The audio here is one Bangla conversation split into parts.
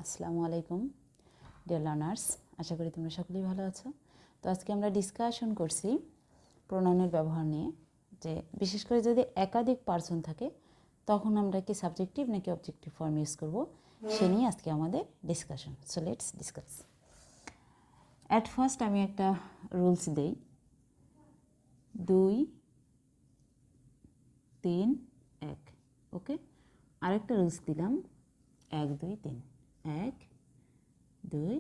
আসসালামুআলাইকুম ডিয়ার লার্নার্স, আশা করি তোমরা সকলেই ভালো আছো। তো আজকে আমরা ডিসকাশন করছি প্রোনাউনের ব্যবহার নিয়ে, যে বিশেষ করে যদি একাধিক পার্সন থাকে তখন আমরা কি সাবজেক্টিভ নাকি অবজেক্টিভ ফর্ম ইউজ করব, সে নিয়ে আজকে আমাদের discussion. So let's discuss. At first আমি একটা রুলস দেই, 2 3 1। ওকে, আরেকটা রুলস দিলাম 1 2 3, 1 2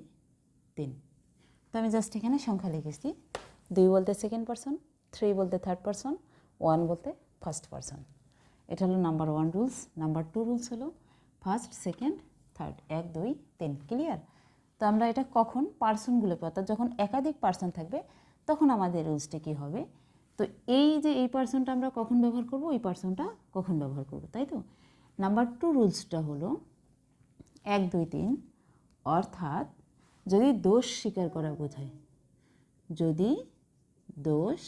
3। তো আমি জাস্ট এখানে সংখ্যা লিখেছি। 2 বলতে সেকেন্ড পারসন, 3 বলতে থার্ড পারসন, 1 বলতে ফার্স্ট পারসন। এটা হলো নাম্বার 1 রুলস। নাম্বার 2 রুলস হলো ফার্স্ট, সেকেন্ড, থার্ড, 1 2 3। ক্লিয়ার? তো আমরা এটা কখন পার্সনগুলোকে, অর্থাৎ যখন একাধিক পার্সন থাকবে তখন আমাদের রুলসটা কী হবে। তো এই যে এই পার্সনটা আমরা কখন ব্যবহার করব, এই পার্সনটা কখন ব্যবহার করব, তাই তো। নাম্বার 2 রুলসটা হলো 1 2 3, অর্থাৎ যদি দোষ স্বীকার করা বোঝায়, যদি দোষ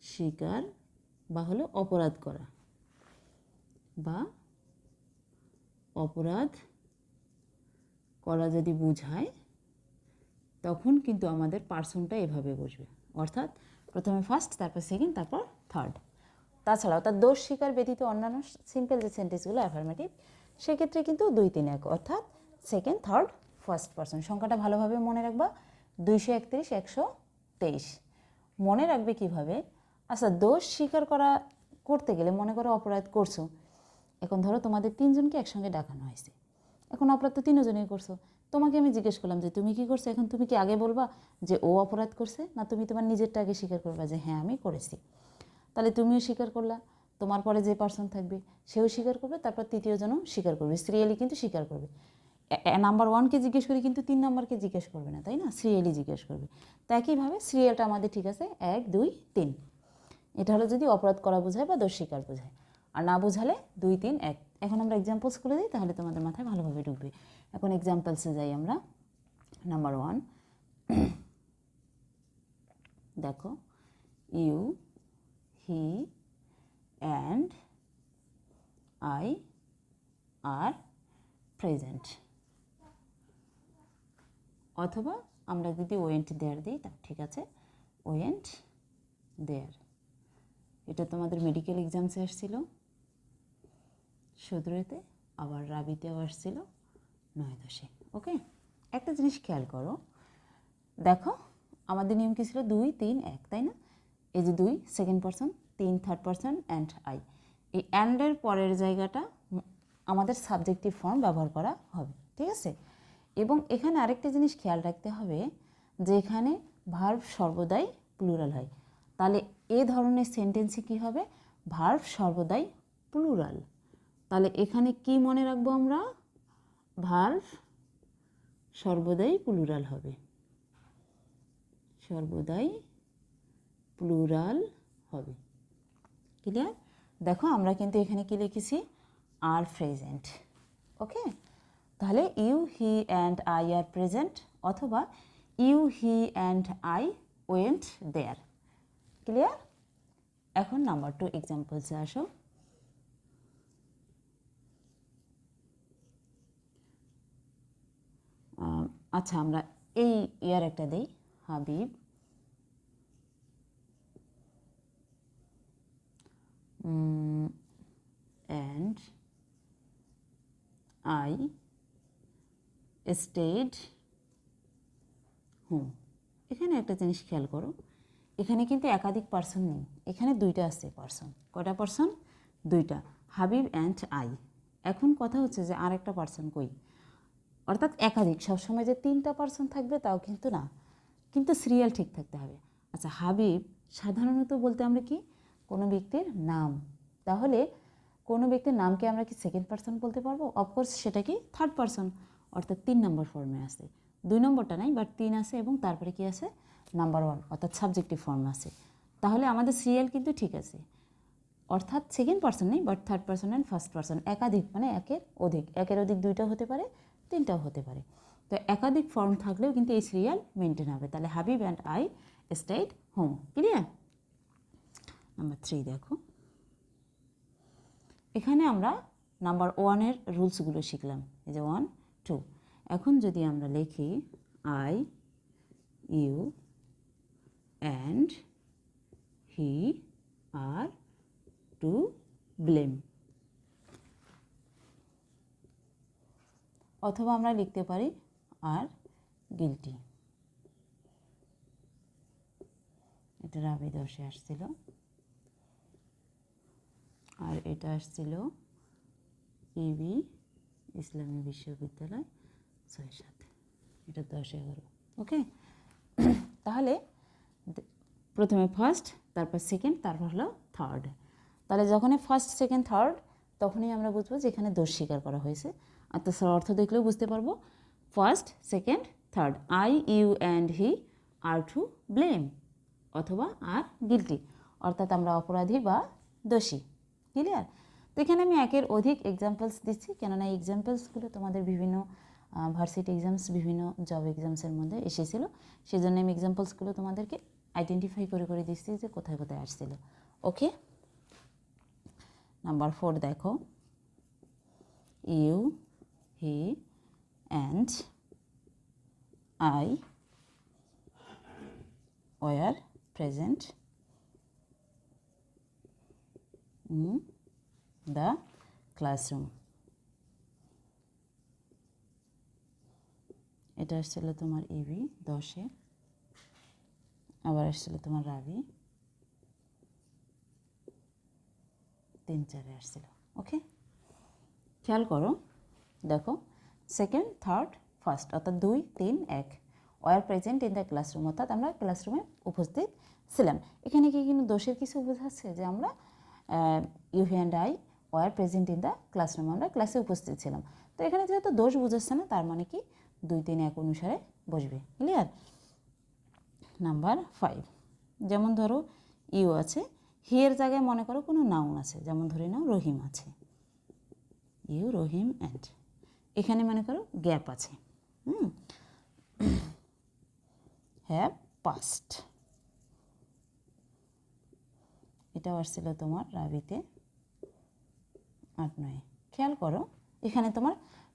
স্বীকার বা হলো অপরাধ করা বা অপরাধ করা যদি বোঝায়, তখন কিন্তু আমাদের পার্সনটা এভাবে বসবে, অর্থাৎ প্রথমে ফার্স্ট, তারপর সেকেন্ড, তারপর থার্ড। তাছাড়া অর্থাৎ দোষ স্বীকার ব্যতীত অন্যান্য সিম্পল যে সেন্টেন্সগুলো অ্যাফার্মেটিভ, সেক্ষেত্রে কিন্তু 2 3 1, অর্থাৎ সেকেন্ড, থার্ড, ফার্স্ট পারসন। সংখ্যাটা ভালোভাবে মনে রাখবা, 231 123। মনে রাখবে কিভাবে? আচ্ছা, দোষ স্বীকার করতে গেলে মনে করো অপরাধ করছো। এখন ধরো তোমাদের 3 জনকে একসঙ্গে ডাকানো হয়েছে। এখন অপরাধ তো 3 জনেই করছো। তোমাকে আমি জিজ্ঞেস করলাম যে তুমি কি করছো, এখন তুমি কি আগে বলবা যে ও অপরাধ করছে, না তুমি তোমার নিজেরটা আগে স্বীকার করবা যে হ্যাঁ আমি করেছি? তাহলে তুমিও স্বীকার করলা, তোমার পরে যে পার্সন থাকবে সেও স্বীকার করবে, তারপর তৃতীয় জনও স্বীকার করবে, সিরিয়ালি কিন্তু স্বীকার করবে। নাম্বার 1কে জিজ্ঞেস করি কিন্তু 3 নম্বরকে জিজ্ঞেস করবে না, তাই না? সিরিয়ালি জিজ্ঞেস করবে। তো একইভাবে সিরিয়ালটা আমাদের ঠিক আছে 1 2 3। এটা হলো যদি অপরাধ করা বোঝায় বা দোষ স্বীকার বোঝায়, আর না বোঝালে 2 3 1। এখন আমরা এক্সাম্পলস করে দিই, তাহলে তোমাদের মাথায় ভালোভাবে ঢুকবে। এখন এক্সাম্পলসে যাই আমরা। নাম্বার 1, দেখো, you, he and I are present. অথবা আমরা যদি ওয়েন্ট দেয়ার দিই তা ঠিক আছে, ওয়েন্ট দেয়ার। এটা তোমাদের মেডিকেল এক্সামসে আসছিল, সদরেতে, আবার রাবিতেও আসছিল 9 10। ওকে, একটা জিনিস খেয়াল করো, দেখো আমাদের নিয়ম কী ছিল, 2 3 1, তাই না? এই যে 2 second person, 3 third person, and I. এই অ্যান্ডের পরের জায়গাটা আমাদের সাবজেক্টিভ ফর্ম ব্যবহার করা হবে, ঠিক আছে? এবং এখানে আরেকটা জিনিস খেয়াল রাখতে হবে যে এখানে ভার্ব সর্বদাই প্লুরাল হয়। তাহলে এ ধরনের সেন্টেন্সে কী হবে, ভার্ব সর্বদাই প্লুরাল। তাহলে এখানে কি মনে রাখবো আমরা, ভার্ব সর্বদাই প্লুরাল হবে, সর্বদাই প্লুরাল হবে। ক্লিয়ার? দেখো আমরা কিন্তু এখানে কি লিখেছি, আর প্রেজেন্ট। ওকে, তাহলে you he and I are present, অথবা you he and I went there. Clear? এখন নাম্বার 2 এক্সাম্পলসে আসো। আচ্ছা, আমরা এই ইয়ার একটা দিই, Habib and I stayed home. এখানে একটা জিনিস খেয়াল করো, এখানে কিন্তু একাধিক পার্সন নেই, এখানে 2টা আছে পার্সন। কয়টা পার্সন? 2টা, হাবিব অ্যান্ড আই। এখন কথা হচ্ছে যে আরেকটা পার্সন কই, অর্থাৎ একাধিক। সবসময় যে 3টা পার্সন থাকবে তাও কিন্তু না, কিন্তু সিরিয়াল ঠিক থাকতে হবে। আচ্ছা, হাবিব সাধারণত বলতে আমরা কি, কোনো ব্যক্তির নাম। তাহলে কোনো ব্যক্তির নামকে আমরা কি সেকেন্ড পার্সন বলতে পারবো? অফকোর্স সেটা কি থার্ড পার্সন, অর্থাৎ 3 নম্বর ফর্মে আছে। 2 নম্বরটা নাই, বাট 3 আছে, এবং তারপরে কি আছে, নাম্বার 1, অর্থাৎ সাবজেক্টিভ ফর্ম আছে। তাহলে আমাদের সিরিয়াল কিন্তু ঠিক আছে, অর্থাৎ সেকেন্ড পার্সন নেই, but third person and first person. একাধিক মানে একের অধিক, একের অধিক 2টা হতে পারে, 3টাও হতে পারে। তো একাধিক ফর্ম থাকলেও কিন্তু এই সিরিয়াল মেনটেন হবে। তাহলে Habib and I stayed home. Clear? Number 3 দেখো, এখানে আমরা নাম্বার 1-এর রুলসগুলো শিখলাম। এই যে 1 টু। এখন যদি আমরা লিখি I you and he are to blame, অথবা আমরা লিখতে পারি আর গিলটি। এটা রাবি দোষে আসছিল, আর এটা আসছিল ইবি ইসলামী বিশ্ববিদ্যালয় ৬-৭, এটা ১০-১১। ওকে, তাহলে প্রথমে ফার্স্ট, তারপর সেকেন্ড, তারপর হলো থার্ড। তাহলে যখনই ফার্স্ট সেকেন্ড থার্ড তখনই আমরা বুঝবো যে এখানে দোষ স্বীকার করা হয়েছে। আর তো অর্থ দেখলেও বুঝতে পারবো first second third, I you and he are to blame অথবা আর গিলটি, অর্থাৎ আমরা অপরাধী বা দোষী। ক্লিয়ার? তো এখানে আমি একের অধিক এক্সাম্পলস দিচ্ছি, কেননা এই এক্সাম্পলসগুলো তোমাদের বিভিন্ন ভার্সিটি এক্সামস, বিভিন্ন জব এক্সামসের মধ্যে এসেছিলো, সেই জন্য আমি এক্সাম্পলসগুলো তোমাদেরকে আইডেন্টিফাই করে করে দিচ্ছি যে কোথায় কোথায় আসছিল। ওকে, নাম্বার 4 দেখো, you he and I were present in the classroom. এটা আসছিল তোমার ইবি 10-এ, আবার আসছিল তোমার রাবি 3-4-এ আসছিল। ওকে, খেয়াল করো, দেখো সেকেন্ড থার্ড ফার্স্ট অর্থাৎ 2, 3, 1 war present in the classroom, অর্থাৎ আমরা ক্লাসরুমে উপস্থিত ছিলাম। এখানে কি কিন্তু দোষের কিছু বোঝাচ্ছে যে আমরা you and I were present in the classroom, আমরা ক্লাসে উপস্থিত ছিলাম। তো এখানে যেহেতু দোষ বোঝাচ্ছে না, তার মানে কি 2, 3, 1 অনুসারে বসবে। ক্লিয়ার? নাম্বার 5, যেমন ধরো ইউ আছে, হিয়ের জায়গায় মনে করো কোনো নাউন আছে, যেমন ধরে নাও রহিম আছে, ইউ রহিম অ্যান্ড, এখানে মনে করো গ্যাপ আছে, হ্যাভ পাস্ট, এটাও আসছিল তোমার রাবিতে 8-9। খেয়াল করো এখানে তোমার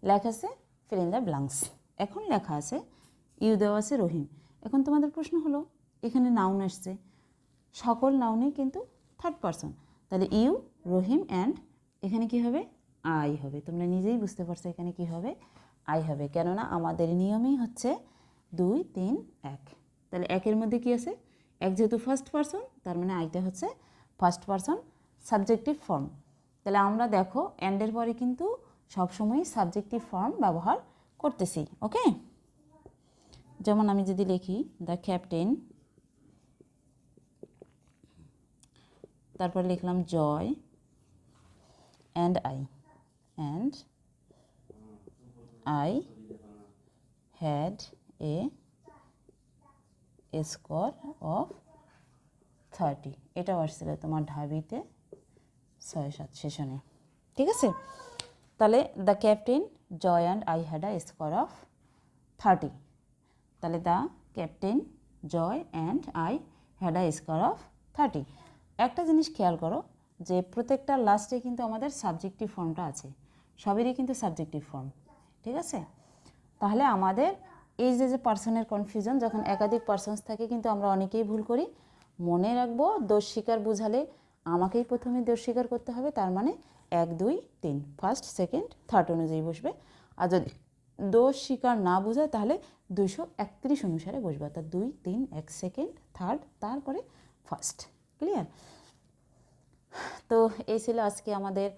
লেখা আছে ফিল ইন দ্য ব্ল্যাঙ্কস, এখন লেখা আছে ইউ দেওয়া আছে রহিম। এখন তোমাদের প্রশ্ন হলো এখানে নাউন আসছে, সকল নাউনই কিন্তু থার্ড পারসন, তাহলে ইউ রহিম অ্যান্ড এখানে কি হবে? আই হবে। তোমরা নিজেই বুঝতে পারছো এখানে কি হবে? আই হবে, কেননা আমাদের নিয়মই হচ্ছে 2, 3, 1। তাহলে একের মধ্যে কি আছে? এক যেহেতু ফার্স্ট পারসন, তার মানে আইটা হচ্ছে ফার্স্ট পারসন সাবজেক্টিভ ফর্ম। তাহলে আমরা দেখো অ্যান্ডের পরে কিন্তু সবসময় সাবজেক্টিভ ফর্ম ব্যবহার করতেছি। ওকে, যেমন আমি যদি লিখি দ্য ক্যাপ্টেন, তারপর লিখলাম Joy and I had a score of 30, এটাও আসছিল তোমার ঢাবিতে 6-7 সেশনে। ঠিক আছে, তাহলে the captain Joy and I had a score of 30, তাহলে the captain Joy and I had a score of 30। একটা জিনিস খেয়াল করো যে প্রত্যেকটা লাস্টে কিন্তু আমাদের সাবজেক্টিভ ফর্মটা আছে, সবেরই কিন্তু সাবজেক্টিভ ফর্ম। ঠিক আছে, তাহলে আমাদের এই যে পার্সনের কনফিউশন, যখন একাধিক পার্সনস থাকে কিন্তু আমরা অনেকেই ভুল করি। মনে রাখবো দোষ স্বীকার বুঝালে আমাকেই প্রথমে দোষ স্বীকার করতে হবে, তার মানে 1, 2, 3 ফার্স্ট সেকেন্ড থার্ড অনুযায়ী বসবে। আর যদি দোষ স্বীকার না বোঝায় তাহলে 231 অনুসারে বসবে, অর্থাৎ 2, 3, 1 সেকেন্ড থার্ড, তারপরে ফার্স্ট। ক্লিয়ার? তো এই ছিল আজকে আমাদের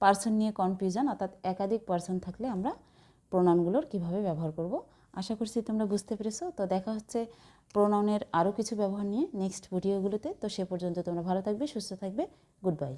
পার্সন নিয়ে কনফিউশন, অর্থাৎ একাধিক পার্সন থাকলে আমরা প্রোনাউনগুলোর কিভাবে ব্যবহার করব। আশা করছি তোমরা বুঝতে পেরেছো। তো দেখা হচ্ছে প্রোনাউনের আরও কিছু ব্যবহার নিয়ে নেক্সট ভিডিওগুলোতে। তো সে পর্যন্ত তোমরা ভালো থাকবে, সুস্থ থাকবে। Good bye.